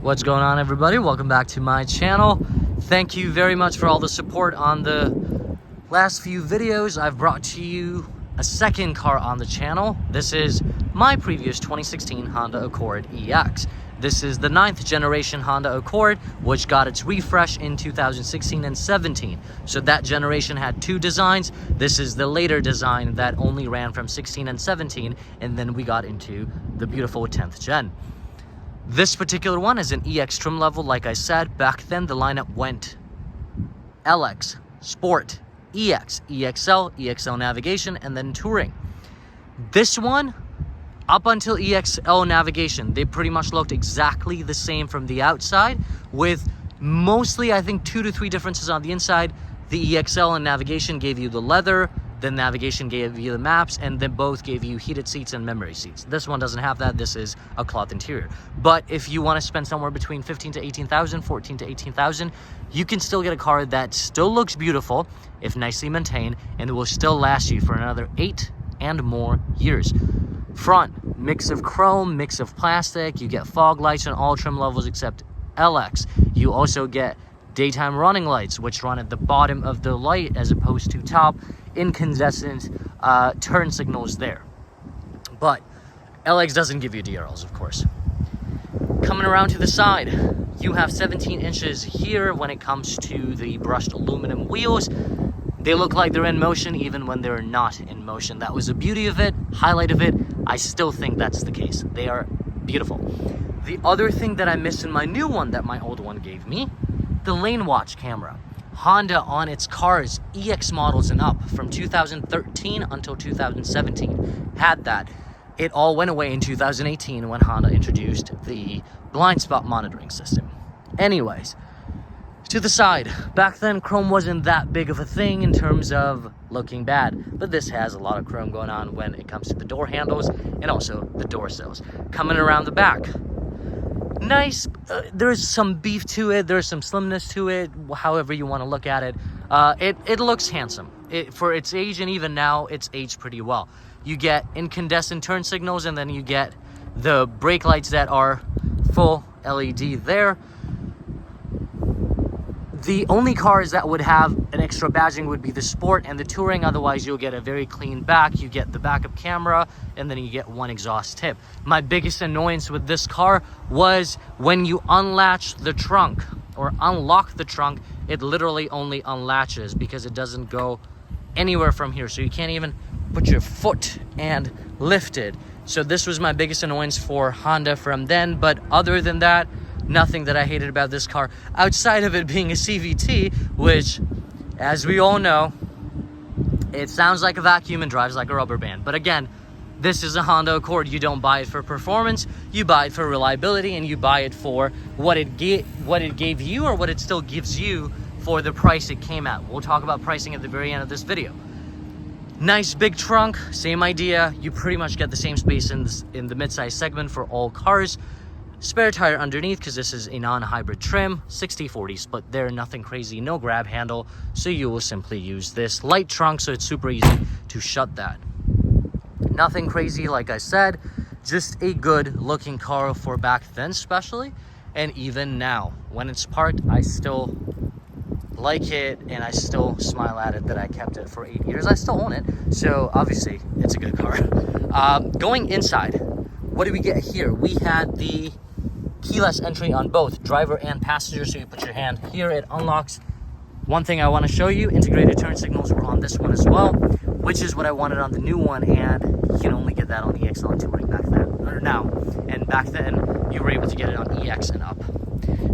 What's going on, everybody? Welcome back to my channel. Thank you very much for all the support on the last few videos. I've brought to you a second car on the channel. This is my previous 2016 Honda Accord EX. This is the 9th generation Honda Accord, which got its refresh in 2016 and 17. So that generation had two designs. This is the later design that only ran from 16 and 17, and then we got into the beautiful 10th gen. This particular one is an EX trim level. Like I said, back then the lineup went LX, Sport, EX, EXL, EXL Navigation, and then Touring. This one, up until EXL Navigation, they pretty much looked exactly the same from the outside, with mostly, I think, 2 to 3 differences on the inside. The EXL and Navigation gave you the leather, then Navigation gave you the maps, and then both gave you heated seats and memory seats. This one doesn't have that. This is a cloth interior. But if you want to spend somewhere between 15 to 18,000, 14 to 18,000, you can still get a car that still looks beautiful if nicely maintained, and it will still last you for another 8 and more years. Front, mix of chrome, mix of plastic. You get fog lights on all trim levels except LX. You also get daytime running lights, which run at the bottom of the light as opposed to top. Incandescent turn signals there. But LX doesn't give you DRLs, of course. Coming around to the side, you have 17 inches here when it comes to the brushed aluminum wheels. They look like they're in motion even when they're not in motion. That was the beauty of it, highlight of it. I still think that's the case. They are beautiful. The other thing that I missed in my new one that my old one gave me, the lane watch camera. Honda on its cars, EX models and up, from 2013 until 2017, had that. It all went away in 2018 when Honda introduced the blind spot monitoring system. Anyways, to the side. Back then, chrome wasn't that big of a thing in terms of looking bad, but this has a lot of chrome going on when it comes to the door handles and also the door sills. Coming around the back, nice. There's some beef to it, there's some slimness to it, however you want to look at it. It looks handsome. For its age, and even now, it's aged pretty well. You get incandescent turn signals, and then you get the brake lights that are full LED there. The only cars that would have an extra badging would be the Sport and the Touring. Otherwise, you'll get a very clean back. You get the backup camera, and then you get one exhaust tip. My biggest annoyance with this car was when you unlatch the trunk or unlock the trunk, it literally only unlatches because it doesn't go anywhere from here. So you can't even put your foot and lift it. So this was my biggest annoyance for Honda from then. But other than that, nothing that I hated about this car outside of it being a CVT, which, as we all know, it sounds like a vacuum and drives like a rubber band. But again, this is a Honda Accord. You don't buy it for performance, you buy it for reliability, and you buy it for what it gave you, or what it still gives you for the price it came at. We'll talk about pricing at the very end of this video. Nice big trunk, same idea. You pretty much get the same space in the midsize segment for all cars. Spare tire underneath because this is a non-hybrid trim. 60/40 split there, nothing crazy, no grab handle, so you will simply use this light trunk, so it's super easy to shut that. Nothing crazy, like I said, just a good looking car for back then especially, and even now when it's parked I still like it, and I still smile at it that I kept it for 8 years. I still own it, so obviously it's a good car. Going inside, what do we get here? We had the keyless entry on both driver and passenger, so you put your hand here, it unlocks. One thing I want to show you, integrated turn signals were on this one as well, which is what I wanted on the new one, and you can only get that on the EXL and Touring back then, or now, and back then you were able to get it on EX and up.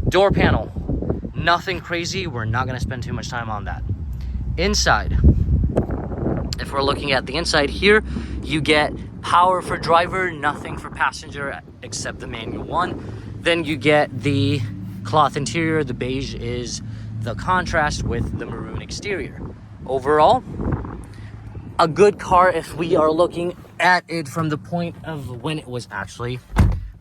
Door panel, nothing crazy, we're not going to spend too much time on that. Inside, if we're looking at the inside here, you get power for driver, nothing for passenger except the manual one. Then you get the cloth interior. The beige is the contrast with the maroon exterior. Overall, a good car if we are looking at it from the point of when it was actually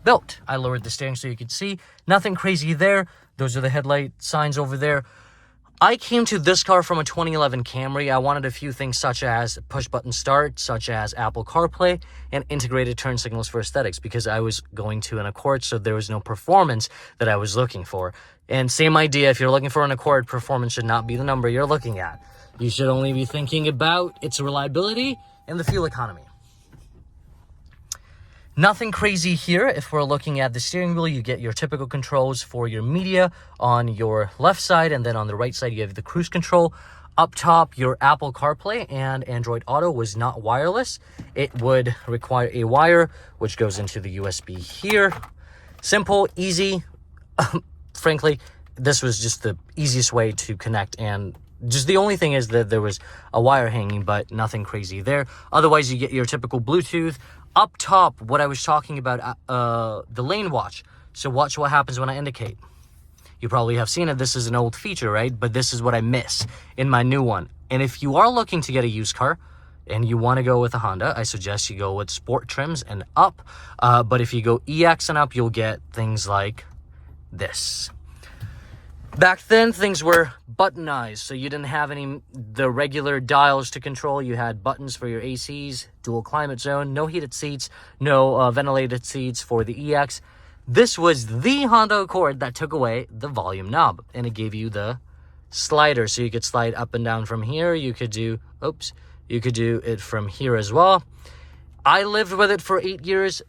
built. I lowered the steering so you could see. Nothing crazy there. Those are the headlight signs over there. I came to this car from a 2011 Camry. I wanted a few things such as push-button start, such as Apple CarPlay, and integrated turn signals for aesthetics because I was going to an Accord, so there was no performance that I was looking for. And same idea, if you're looking for an Accord, performance should not be the number you're looking at. You should only be thinking about its reliability and the fuel economy. Nothing crazy here. If we're looking at the steering wheel, you get your typical controls for your media on your left side, and then on the right side, you have the cruise control. Up top, your Apple CarPlay and Android Auto was not wireless. It would require a wire, which goes into the USB here. Simple, easy. Frankly, this was just the easiest way to connect, and just the only thing is that there was a wire hanging, but nothing crazy there. Otherwise, you get your typical Bluetooth. Up top, what I was talking about, the lane watch. So watch what happens when I indicate. You probably have seen it. This is an old feature, right? But this is what I miss in my new one. And if you are looking to get a used car and you want to go with a Honda, I suggest you go with sport trims and up. But if you go EX and up, you'll get things like this. Back then, things were buttonized, so you didn't have the regular dials to control. You had buttons for your ACs, dual climate zone, no heated seats, no ventilated seats for the EX. This was the Honda Accord that took away the volume knob, and it gave you the slider, so you could slide up and down from here. You could do it from here as well. I lived with it for 8 years.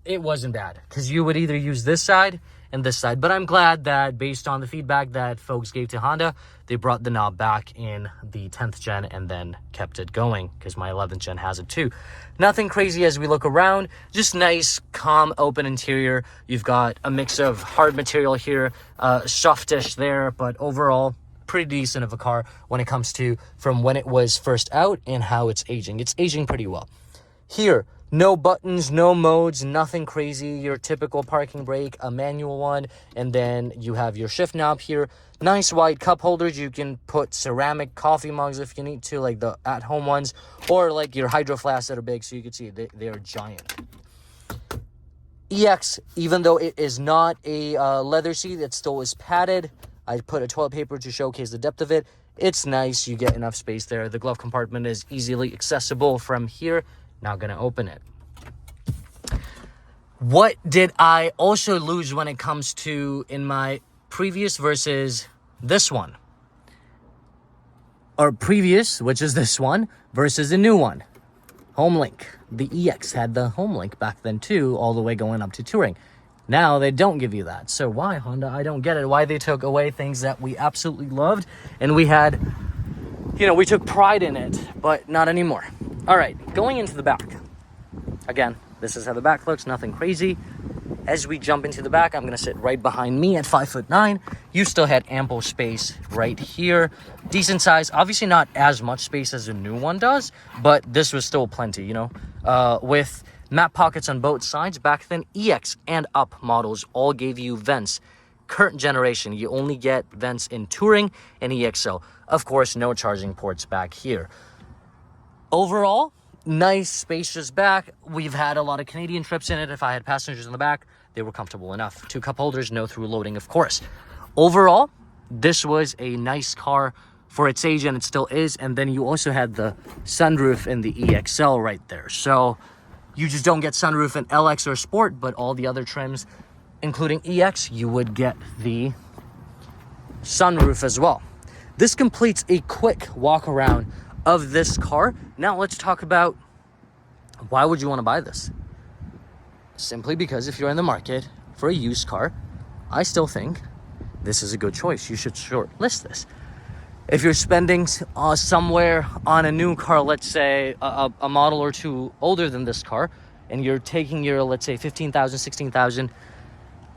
It wasn't bad, because you would either use this side and this side, but I'm glad that based on the feedback that folks gave to Honda, they brought the knob back in the 10th gen and then kept it going, because my 11th gen has it too. Nothing crazy as we look around, just nice, calm, open interior. You've got a mix of hard material here, softish there, but overall, pretty decent of a car when it comes to from when it was first out and how it's aging. It's aging pretty well. Here, no buttons, no modes, nothing crazy. Your typical parking brake, a manual one, and then you have your shift knob here. Nice wide cup holders. You can put ceramic coffee mugs if you need to, like the at-home ones, or like your hydro flasks that are big, so you can see they are giant. EX, even though it is not a leather seat, it still is padded. I put a toilet paper to showcase the depth of it. It's nice. You get enough space there. The glove compartment is easily accessible from here. Not gonna open it. What did I also lose when it comes to in my previous versus this one? Or previous, which is this one, versus the new one. HomeLink. The EX had the HomeLink back then too, all the way going up to Touring. Now they don't give you that. So why, Honda? I don't get it. Why they took away things that we absolutely loved and we had, we took pride in it, but not anymore. All right, going into the back. Again, this is how the back looks, nothing crazy. As we jump into the back, I'm gonna sit right behind me at 5'9". You still had ample space right here. Decent size, obviously not as much space as the new one does, but this was still plenty, with map pockets on both sides. Back then, EX and up models all gave you vents. Current generation, you only get vents in Touring and EXL. Of course, no charging ports back here. Overall, nice, spacious back. We've had a lot of Canadian trips in it. If I had passengers in the back, they were comfortable enough. 2 cup holders, no through loading, of course. Overall, this was a nice car for its age, and it still is. And then you also had the sunroof in the EXL right there. So you just don't get sunroof in LX or Sport, but all the other trims, including EX, you would get the sunroof as well. This completes a quick walk around of this car. Now let's talk about why would you want to buy this? Simply because if you're in the market for a used car, I still think this is a good choice. You should shortlist this. If you're spending somewhere on a new car, let's say a model or two older than this car, and you're taking your, let's say, 15,000, 16,000,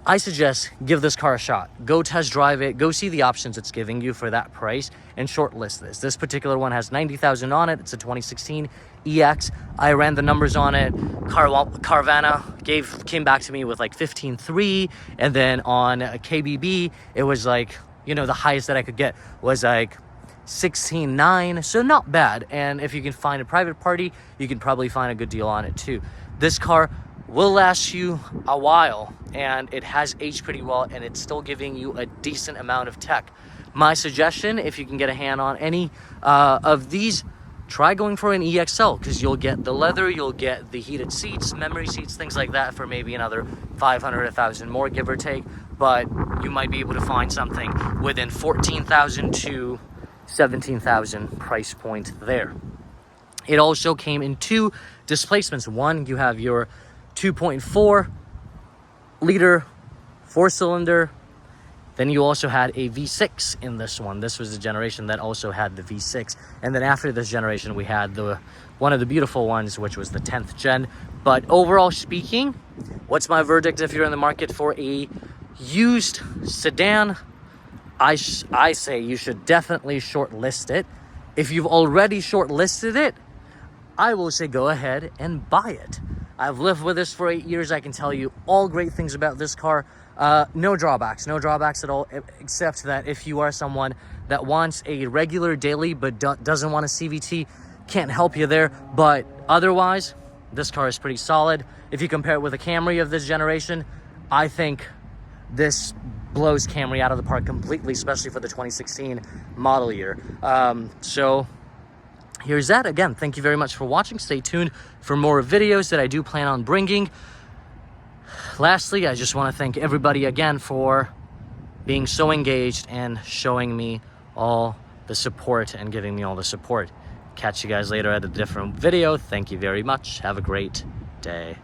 I suggest give this car a shot. Go test drive it. Go see the options it's giving you for that price and shortlist this. This particular one has 90,000 on it. It's a 2016 EX. I ran the numbers on it. Carvana came back to me with like 15.3, and then on KBB it was like, the highest that I could get was like 16.9. So not bad. And if you can find a private party, you can probably find a good deal on it too. This car will last you a while, and it has aged pretty well, and it's still giving you a decent amount of tech. my suggestion, if you can get a hand on any of these, try going for an EXL, because you'll get the leather, you'll get the heated seats, memory seats, things like that for maybe another 500, 1,000 more, give or take. But you might be able to find something within 14,000 to 17,000 price point there. It also came in two displacements. One, you have your 2.4 liter 4-cylinder. Then you also had a V6 in this one. This was the generation that also had the V6. And then after this generation, we had one of the beautiful ones, which was the 10th gen. But overall speaking, what's my verdict if you're in the market for a used sedan? I say you should definitely shortlist it. If you've already shortlisted it, I will say go ahead and buy it. I've lived with this for 8 years. I can tell you all great things about this car. No drawbacks at all, except that if you are someone that wants a regular daily but doesn't want a CVT, can't help you there. But otherwise, this car is pretty solid. If you compare it with a Camry of this generation, I think this blows Camry out of the park completely, especially for the 2016 model year. So here's that. Again, thank you very much for watching. Stay tuned for more videos that I do plan on bringing. Lastly, I just want to thank everybody again for being so engaged and showing me all the support and giving me all the support. Catch you guys later at a different video. Thank you very much. Have a great day.